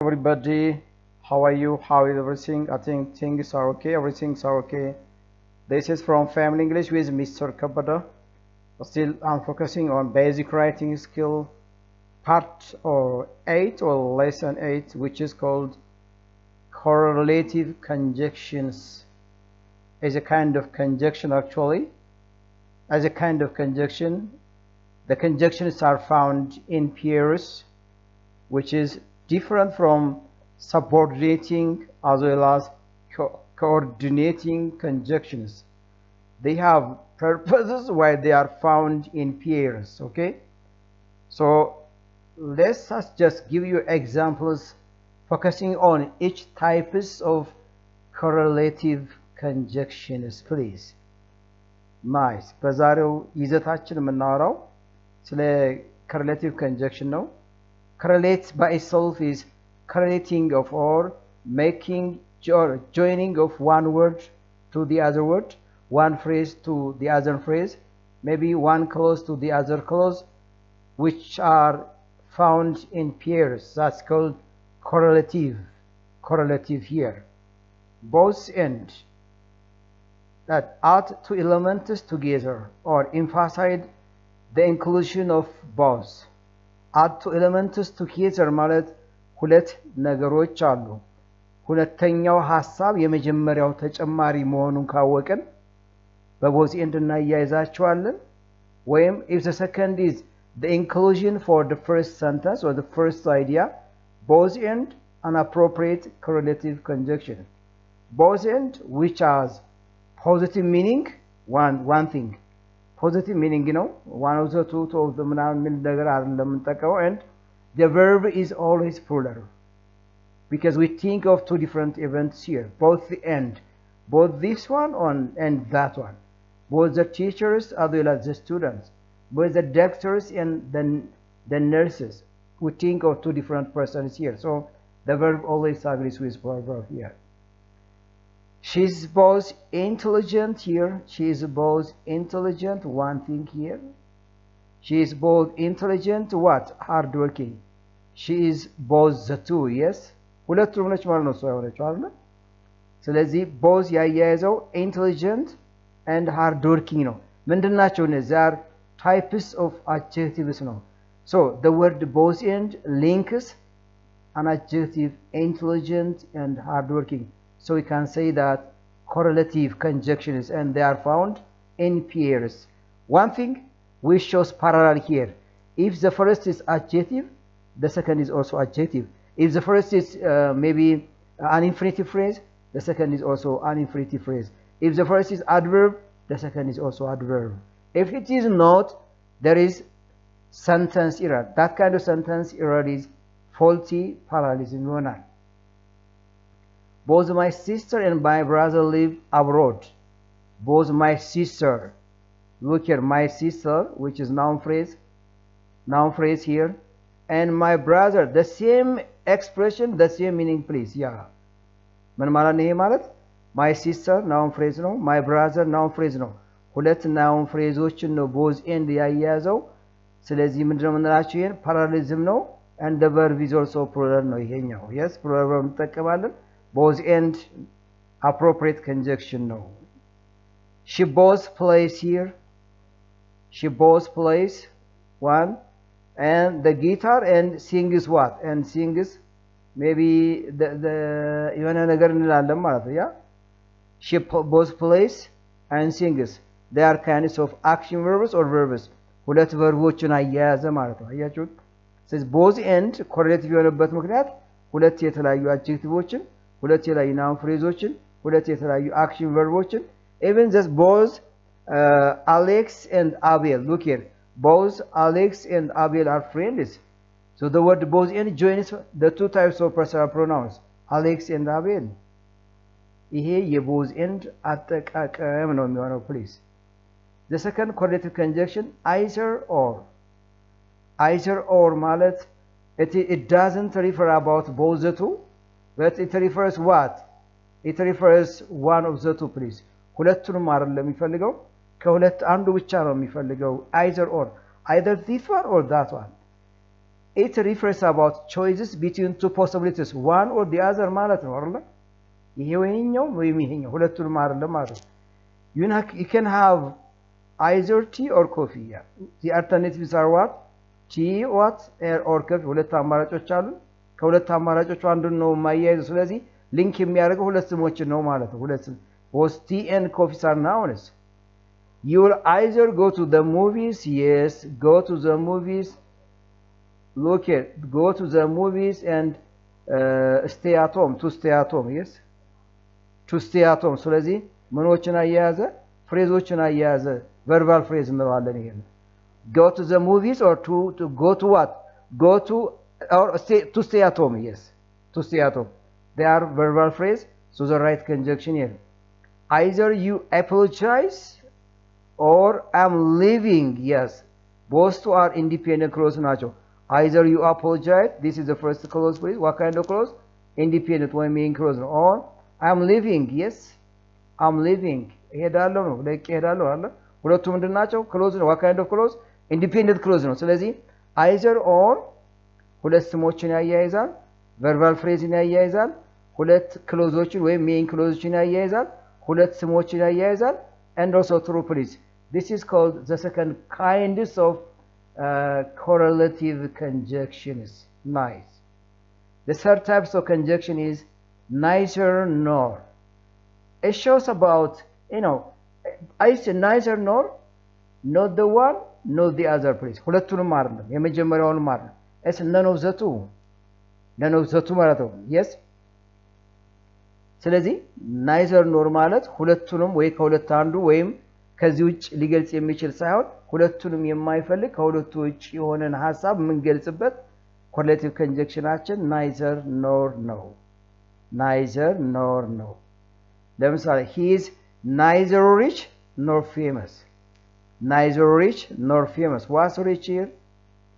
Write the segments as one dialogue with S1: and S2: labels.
S1: Everybody, how are you? How is everything? I think things are okay. Everything's are okay. This is from Family English with Mr. Kabada. Still, I'm focusing on basic writing skill part or 8 or lesson 8, which is called correlative conjunctions. Is a kind of conjunction actually. As a kind of conjunction, the conjunctions are found in pairs, which is different from subordinating as well as coordinating conjunctions. They have purposes why they are found in pairs. Okay, so let's just give you examples focusing on each types of correlative conjunctions, please. Nice. በዛሬው ይዘታችን የምናወራው ስለ correlative conjunction ነው. Correlate by itself is correlating of or making joining of one word to the other word, one phrase to the other phrase, maybe one clause to the other clause, which are found in pairs. That's called correlative. Correlative here. Both end that add two elements together or emphasize the inclusion of both. add two elements together ማለት ሁለት ነገሮች አሉ። ሁለተኛው ሐሳብ የመጀመሪያው ተጨማሪ መሆኑን ካወቅን በቦዝ ኤንድ እናያይዛቸዋለን። ወይም if the second is the inclusion for the first sentence or the first idea, both end an appropriate correlative conjunction. Both end which has positive meaning, one thing. Positive meaning, one of the two of the and the verb is always plural. Because we think of two different events here, both the end, both this one and that one, both the teachers as well as the students, both the doctors and the nurses. We think of two different persons here, so the verb always agrees with verb here. She's both intelligent here. She is both intelligent, one thing here. She is both intelligent, what? Hardworking. She is both the two, yes? ሁለቱም ነች ማለት ነው። ሰው ያወራችው አይደል? ስለዚህ both ያያይዘው intelligent and hardworking ነው። ምንድናቸው እነዚህ? are types of adjectives ነው. So the word both end links an adjective intelligent and hardworking. So we can say that correlative conjunctions and they are found in pairs. One thing which shows parallel here, if the first is adjective, the second is also adjective. If the first is maybe an infinitive phrase, the second is also an infinitive phrase. If the first is adverb, the second is also adverb. If it is not, there is sentence error. That kind of sentence error is faulty parallelism. Both my sister and my brother live abroad. Both my sister. Look here, my sister, which is noun phrase here, and my brother, the same expression, the same meaning, please. Yeah. ምን ማለት ነው? ማለት my sister noun phrase ነው, my brother noun phrase ነው። ሁለት noun phraseዎችን ነው both end ያያያዘው። ስለዚህ ምንድነው የምንላቸው? ይሄን parallelism ነው and the verb is also plural ነው ይሄኛው። yes plural verb እንጠቀማለን። both end appropriate conjunction no. She both plays here. She both plays one and the guitar and sings what? And sings maybe the የሆነ ነገር እንላለን ማለት ነው። yeah she both plays and sings. They are kinds of action verbs or verbs. ሁለት ቨርቦችን አያያዘ ማለት ነው። አያችሁት? ስለዚህ both end correlative የሆነበት ምክንያት ሁለት የተለያዩ adjectiveዎችን ሁለት የተለያዩ noun phraseዎችን ሁለት የተለያዩ action verbዎችን even just both Alex and Abel. Look here, both Alex and Abel are friends. So the word both end joins the two types of personal pronouns, Alex and Abel. ይሄ የboth end አጠቃቀም ነው የሚሆነው please. The second correlative conjunction, either or. Either or ማለት it doesn't refer about both the two, but it refers what? It refers one of the two, please. ሁለቱንም አይደለም የሚፈልገው፣ ከሁለት አንዱ ብቻ ነው የሚፈልገው። either or, either this one or that one. it refers about choices between two possibilities one or the other ማለት ነው አይደል ይሄው ወይም ይሄኛው ሁለቱንም አይደለም ማለት ነው you can have either tea or coffee yeah. The alternatives are what tea what or coffee ሁለት አማራጮች አሉ ከሁለት አማራጮች አንዱን ነው ማያይዘው ስለዚህ ሊንክ የሚያደርገው ሁለት ስሞችን ነው ማለት ነው ሁለት both tea and coffee are nouns you will either go to the movies yes go to the movies look at go to the movies and stay at home to stay at home yes to stay at home ስለዚህ ምኖችን አያያዘ ፍሬዞችን አያያዘ verbal phrase እንለዋለን ይሄን go to the movies or to go to what go to or stay at home yes to stay at home they are verbal phrase so the right conjunction here either you apologize or I'm leaving yes both two are independent clause ናቸው either you apologize this is the first clause please what kind of clause independent one main clause or I'm leaving yes I'm leaving እሄዳለሁ ነው ለቄ እሄዳለሁ አለ ሁለቱ ምንድናቸው ክሎዝ ነው what kind of clause independent clause ነው ስለዚህ either or ሁለት ስሞችን ያያይዛል verbal phrase ያያይዛል ሁለት ክሎዞችን ወይም main ክሎዞችን ያያይዛል ሁለት ስሞችን ያያይዛል and also true please this is called the second kind of correlative conjunctions nice the third type of conjunction is neither nor it shows about I say neither nor not the one not the other please ሁለቱንም አይደለም የመጀመሪያውንም አይደለም it's none of the two ማለት ነው yes ስለዚህ neither nor ማለት ሁለቱንም ወይ ከሁለት አንዱ ወይም ከዚህ ውጭ ሊገልጽ የሚችል ሳይሆን ሁለቱንም የማይፈልግ ከሁለቱ ውጭ የሆነን ሐሳብ ምን ገልጽበት correlative conjunctionአችን neither nor no ለምሳሌ he is neither rich nor famous what's rich here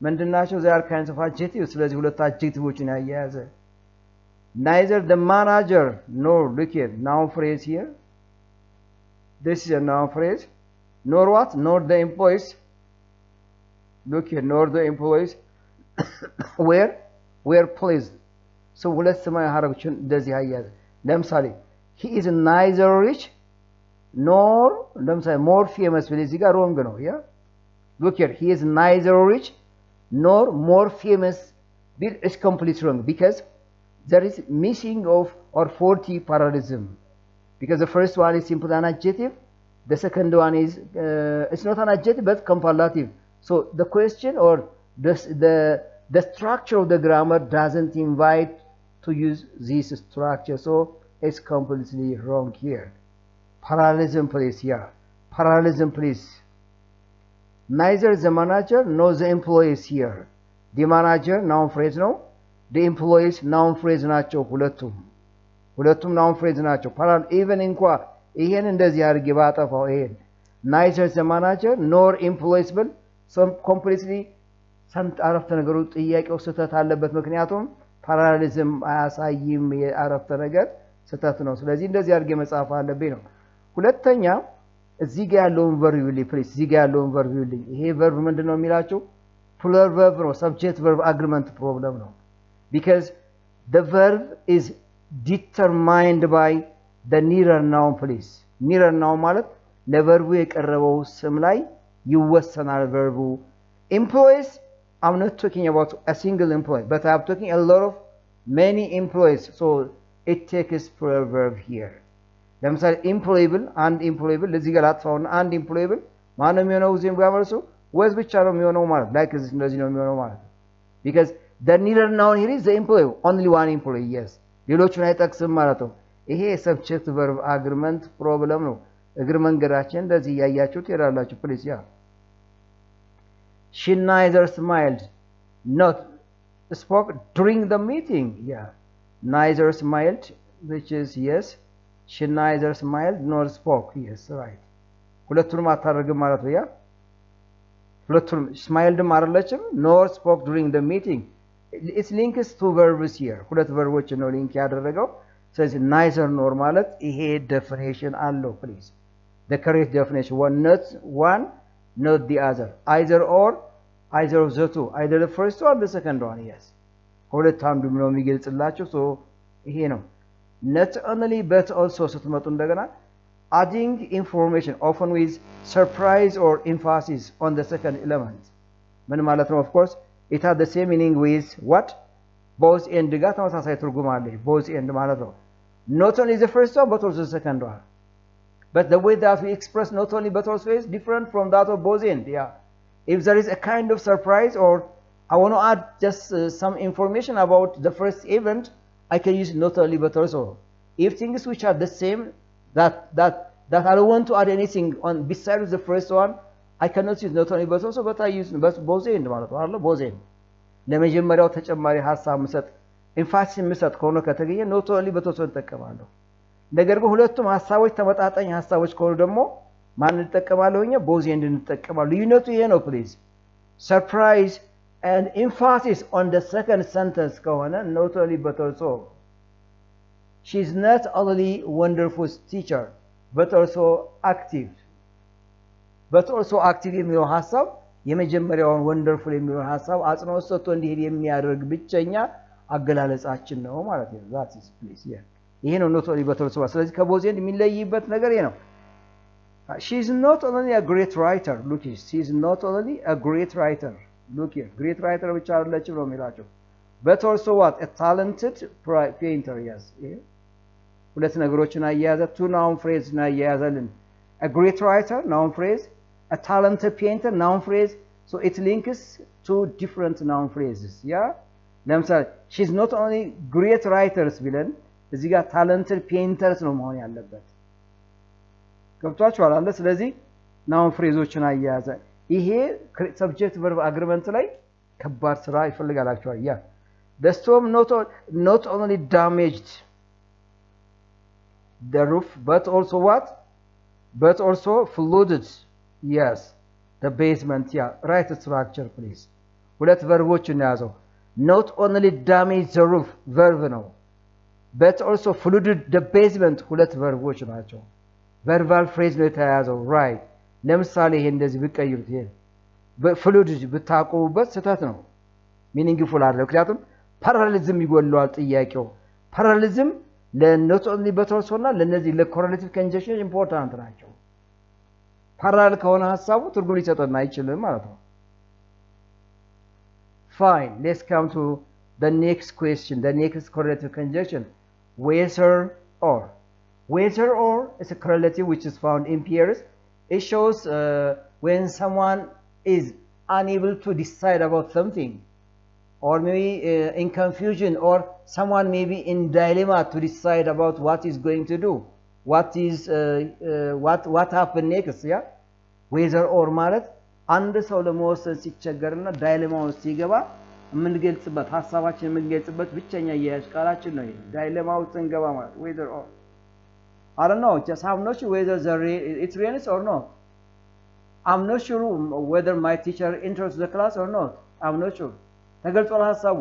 S1: ምንድናቸው they are kinds of adjectives ስለዚህ ሁለት adjectiveዎችን ያያያዘ neither the manager nor look here noun phrase here this is a noun phrase nor what nor the employees look here nor the employees were pleased so ሁለት ሰማይ ሐረጎችን እንደዚህ ያያያዘ ለምሳሌ he is neither rich nor ለምሳሌ more famous ስለዚህ ጋር wrong ነው ያ look here he is neither rich nor more famous is completely wrong because there is missing of or faulty parallelism because the first one is simply an adjective the second one is it's not an adjective but comparative so the question or the structure of the grammar doesn't invite to use this structure so it's completely wrong here parallelism please neither the manager nor the employees here the manager noun phrase no the employees noun phrase ናቸው ሁለቱም noun phrase ናቸው even እንኳን ይሄን እንደዚህ አድርጌ ባጠፋው ይሄን neither the manager nor employees ብል some completely ሰምጥ አረፍተ ነገሩ ጥያቄው ስህተት አለበት ምክንያቱም parallelism አያሳይም የአረፍተ ነገር ስህተት ነው ስለዚህ እንደዚህ አድርጌ መጻፍ አለብኝ ነው ሁለተኛ እዚህ ጋር ያለውን verb ይልኝ please እዚህ ጋር ያለውን verb ይልኝ ይሄ verb ምንድነው የሚላችሁ plural verb ነው subject verb agreement problem ነው because the verb is determined by the nearer noun please nearer noun ማለት ለቨርቡ የቀረበው ስም ላይ ይወሰናል verb employees I'm not talking about a single employee but I'm talking a lot of many employees so it takes plural verb here ለምሳሌ employable and employable ለዚህ ጋር አጥፋውና and employable ማን ነው የሚሆነው እዚህም ጋር መልሱ was ብቻ ነው የሚሆነው ማለት like እንደዚህ ነው የሚሆነው ማለት because the nearer noun here is the employee only one employee yes ሌሎቹን አይጠቅስም ማለት ነው ይሄ subject verb agreement problem ነው እግር መንገዳችን እንደዚህ ያያችሁት ይራላችሁ please yeah she neither smiled not spoke during the meeting yeah neither smiled which is yes she neither smiled nor spoke yes right ሁለቱንም አታረግም ማለት ነው ያ ሁለቱንም smiled ማረለችም nor spoke during the meeting it links to verbs here ሁለት ቨርቦች ነው ሊንክ ያደረገው ስለዚህ neither nor ማለት ይሄ definition አለው please the correct definition one not the other either or either of the two, either the first one or the second one. Yes. ሁለት አንዱም ነው የሚገልጽላችሁ so ይሄ ነው not only but also ስትመጡ እንደገና adding information often with surprise or emphasis on the second element ምን ማለት ነው of course it has the same meaning with what both and ጋር ተመሳሳይ ትርጉም አለው both and ማለት ነው not only the first one but also the second one but the way that we express not only but also is different from that of both and yeah if there is a kind of surprise or I want to add just some information about the first event I can use not only but also if things which are the same that I don't want to add anything on besides the first one I cannot use not only but also but I use both and ማለት ነው both and ለመጀመሪያው ተጨማሪ ሐሳብ መስጠት ኤምፋሲስ መስጠት ከሆነ ከተገኘ not only but also እንጠቀማለሁ ነገር ግን ሁለቱም ሐሳቦች ተመጣጣኝ ሐሳቦች ከሆኑ ደግሞ ማን እንጠቀማለሁኛ both and እንጠቀማለሁ ልዩነቱ ይሄ ነው please surprise and emphasis on the second sentence ከሆነ not only but also she's not only wonderful teacher but also active የሚለው ሐሳብ የመጀመሪያውን wonderful የሚለው ሐሳብ አጽንኦት ሰጥቶ እንዲሄድ የሚያደርግ ብቸኛ አገላለጻችን ነው ማለት ነው that is please yeah ይሄ ነው not only but also ስለዚህ ከቦዝ ኤንድ የሚለይበት ነገር ይሄ ነው she is not only a great writer look she is not only a great writer look here great writer ብቻ አይደለችም ነው የሚላቸው but also what a talented painter yes ሁለት ነገሮችን አያያዘ two noun phrase እና አያያዘልን a great writer noun phrase a talented painter noun phrase so it links two different noun phrases yeah ለምሳሌ she is not only great writers ቢለን እዚህ ጋር talented painters ነው መሆን ያለበት ገብቷችኋል አይደል ስለዚህ noun phraseዎችን አያያዘ ይሄ subject verb agreement ላይ ከባድ ስራ ይፈልጋላችኋል ያ the storm not only damaged the roof but also what but also flooded yes the basement yeah right structure please ሁለት ቨርቦችን ያዘው not only damaged the roof verb ነው but also flooded the basement ሁለት ቨርቦች ናቸው verbal phrase ነው የተያዘው right ለምሳሌ ይሄ እንደዚህ ብቀይሩት ይሄ በፍሉድ ብታቆሙበት ስህተት ነው ሚኒንግፉል አይደለም ምክንያቱም ፓራሌሊዝም ይጎለዋል ጥያቄው ፓራሌሊዝም ለኖት ኦንሊ but also እና ለነዚህ ለኮሬሌቲቭ ኮንጀክሽን ኢምፖርታንት ናቸው ፓራሌል ከሆነ ሐሳቡ ትርጉም ሊሰጠን አይችልም ማለት ነው fine let's come to the next question the next correlative conjunction whether or is a correlative which is found in pairs it shows when someone is unable to decide about something or maybe in confusion or someone may be in dilemma to decide about what is going to do what happen next yeah whether or ማለት አንድ ሰው ለመወሰን ሲቸገርና ዳይሌማ ውስጥ ሲገባ የምንገልጽበት ሐሳባችን የምንገልጽበት ብቸኛ የያዥ ቃላችን ነው ዳይሌማ ውስጥ እንገባ ማለት whether or I don't know just I'm not sure whether it rains or not I'm not sure whether my teacher enters the class or not I'm not sure ተገልጿል ሐሳቡ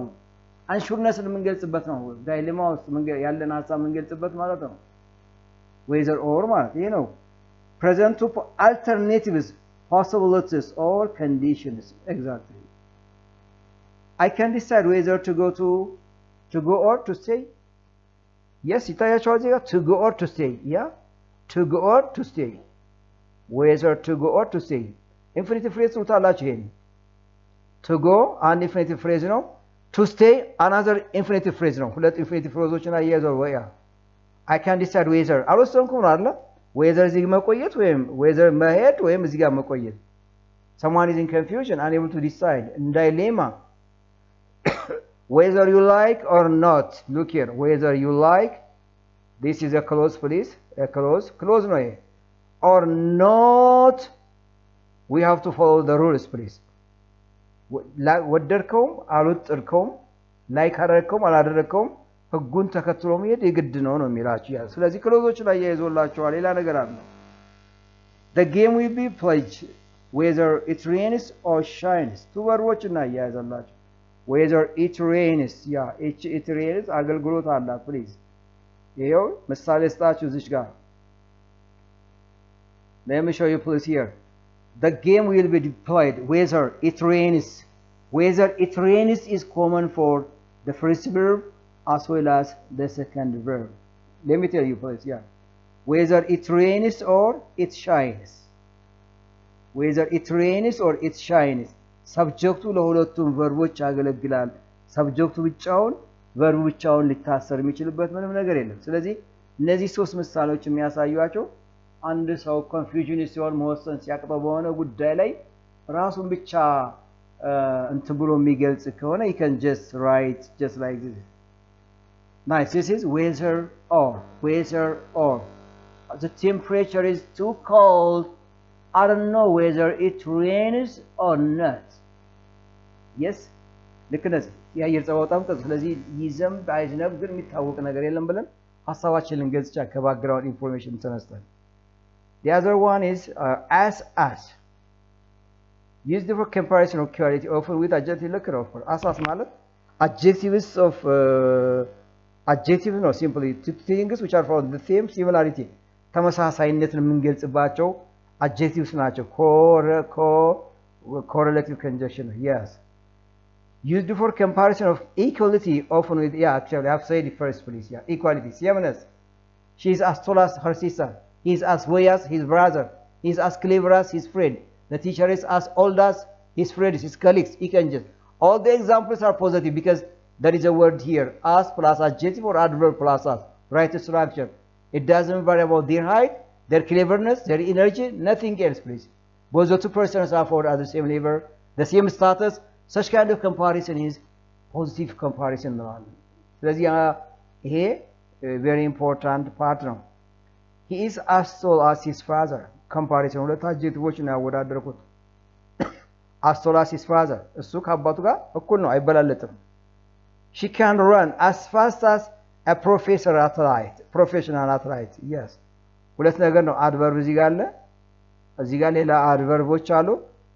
S1: አንሹርነስን የምንገልጽበት ነው ዳይሌማ ውስጥ ያለን ሐሳብ የምንገልጽበት ማለት ነው whether or ማለት ይሄ ነው present to alternatives possibilities or conditions exactly I can decide whether to go or to stay yes ይታያችኋል እዚህ ጋር to go or to stay yeah to go or to stay whether to go or to stay infinitive phrase ትሉታላችሁ ይሄን to go አንድ infinitive phrase ነው to stay another infinitive phrase ነው ሁለት infinitive phraseዎችን አያይዘው ወያ I can decide whether አልወሰንኩም ነው አይደል whether እዚህ መቆየት ወይም whether መሄድ ወይም እዚህ ጋር መቆየት someone is in confusion unable to decide in dilemma whether you like or not look here whether you like this is a clause please a clause no or not we have to follow the rules please ወደድከውም አልወደድከውም ላይክ አደረግከውም አላደረግከውም ህጉን ተከትሎ መሄድ የግድ ነው የሚላችሁ ያ ስለዚህ ክሎዞች ላይ ያይዞላችኋል ሌላ ነገር አለ the game will be played whether it rains or shines two verbs እና ያይዞላችሁ whether it rains yeah it rains አገልግሎት አላት please ይሄው ምሳሌ ስጣችሁ እዚህ ጋር let me show you please here the game will be deployed whether it rains. Whether it rains is common for the first verb as well as the second verb. Let me tell you please, yeah. Whether it rains or it shines. Whether it rains or it shines. Subjecቱ ለሁለቱም ቨርቦች ያገለግላል። ሰብጀክቱ ብቻውን ቨርቡ ብቻውን ሊታሰር የሚችልበት ምንም ነገር የለም። ስለዚህ እነዚህ ሶስት ምሳሌዎች የሚያሳዩአቸው አንድ ሰው ኮንፊውዥን ሲሆን መወሰን ሲያቅተው በሆነ ጉዳይ ላይ ራሱን ብቻ እንትን ብሎ የሚገልጽ ከሆነ you can just write just like this. Nice. This is whether or. The temperature is too cold. I don't know whether it rains or not. Yes? ልክ ነዚህ የአየር ጸባይ በጣም ቀዝቃዛ ስለዚህ ይዘንብ አይዝነብ ግን የሚታወቅ ነገር የለም ብለን ሐሳባችንን ልንገልጽ ከባክግራውንድ ኢንፎርሜሽን ተነስተን The other one is as. Used for comparison of quality often with adjective look offer. As ማለት adjectives of adjectives no simply two things which are for the same similarity. ተመሳሳይነትን የምንገልጽባቸው adjectives ናቸው. Correlative conjunction. Yes. Used for comparison of equality often with actually I have said it first please. Equality. Sameness. She is as tall as her sister. He is as wise as his brother. He is as clever as his friend. The teacher is as old as his friends, his colleagues. He can just. All the examples are positive because there is a word here. As plus adjective or adverb plus as. Right structure. It doesn't vary about their height, their cleverness, their energy, nothing else please. Both the two persons are for the same level, the same status. Such kind of comparison is positive comparison. ስለዚህ ይሄ very important part ነው. He is as tall as his father. Comparison ሁለት አድጀክቲቮችን ያወዳደርኩት. As tall as his father. እሱ ከአባቱ ጋር እኩል ነው አይበላለጥም. She can run as fast as a professional athlete. Yes. ሁለት ነገር ነው አድቨርብ እዚህ ጋር አለ. እዚህ ጋር ሌላ አድቨርቦች አሉ.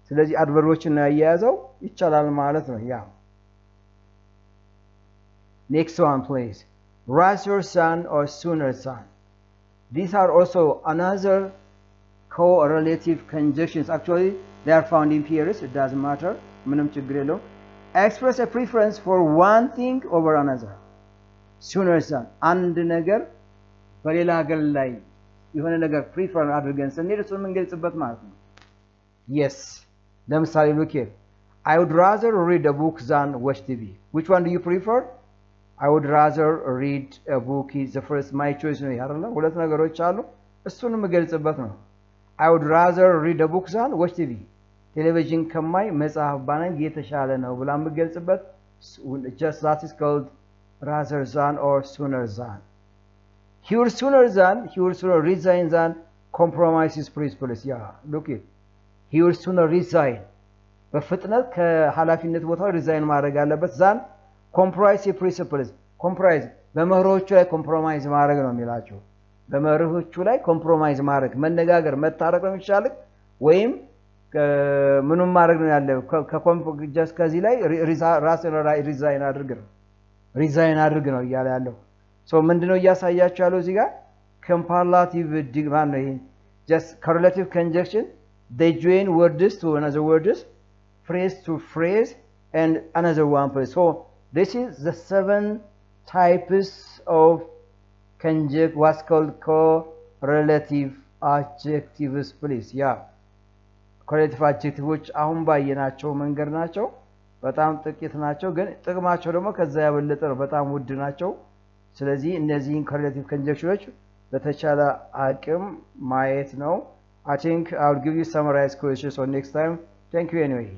S1: ስለዚህ አድቨርቦችን ያያያዘው ይቻላል ማለት ነው ያ Next one please. Rather than or sooner than. These are also another correlative conjunctions. Actually they are found in pairs. It doesn't matter. ምንም ችግር የለውም. Express a preference for one thing over another. Sooner than. አንድ ነገር በሌላ ነገር ላይ የሆነ ነገር prefer አድርገን ስንሄድ እሱን የምንገልጽበት ማለት ነው Yes. ለምሳሌ look here. I would rather read a book than watch TV. Which one do you prefer? I would rather read a book is the first my choice ነው አይደል? ሁለት ነገሮች አሉ እሱን የምገልጽበት ነው I would rather read a book than watch TV. ቴሌቪዥን ከማይ መጽሐፍ ባነብ የተሻለ ነው ብላ የምገልጽበት just that is called rather than or sooner than. He would sooner resign than compromise his principles. Yeah, look it. He would sooner resign. በፍጥነት ከኃላፊነት ቦታው ሪዛይን ማድረግ አለበት ዛን ኮምፕሮማይዝ የፕሪንሲፕልስ ኮምፕሮማይዝ በመርሆቹ ላይ ኮምፕሮማይዝ ማድረግ ነው የሚላቸው በመርሆቹ ላይ ኮምፕሮማይዝ ማድረግ መነጋገር መታረቅ ነው የሚሻለው ወይም ምንም ማድረግ ነው ያለው ከኮምፕሮማይዝ ከዚህ ላይ ራስን ሪዛይን አድርግ ነው እያለ ያለው ሶ ምንድነው እያሳያችሁ ያለው እዚህ ጋር comparative ማን ነው ይሄ just correlative conjunction they join words to another words phrase to phrase and another one phrase so this is the 7 types of conjunct what's called correlative adjectives please yeah correlative adjectives አሁን ባየናቸው መንገድ ናቸው በጣም ጥቂት ናቸው ግን ጥቅማቸው ደግሞ ከዛ ያበለጠ ነው በጣም ውድ ናቸው ስለዚህ እነዚህን correlative conjunctions በተቻለ አቅም ማየት ነው I think I'll give you summarized questions on next time thank you anyway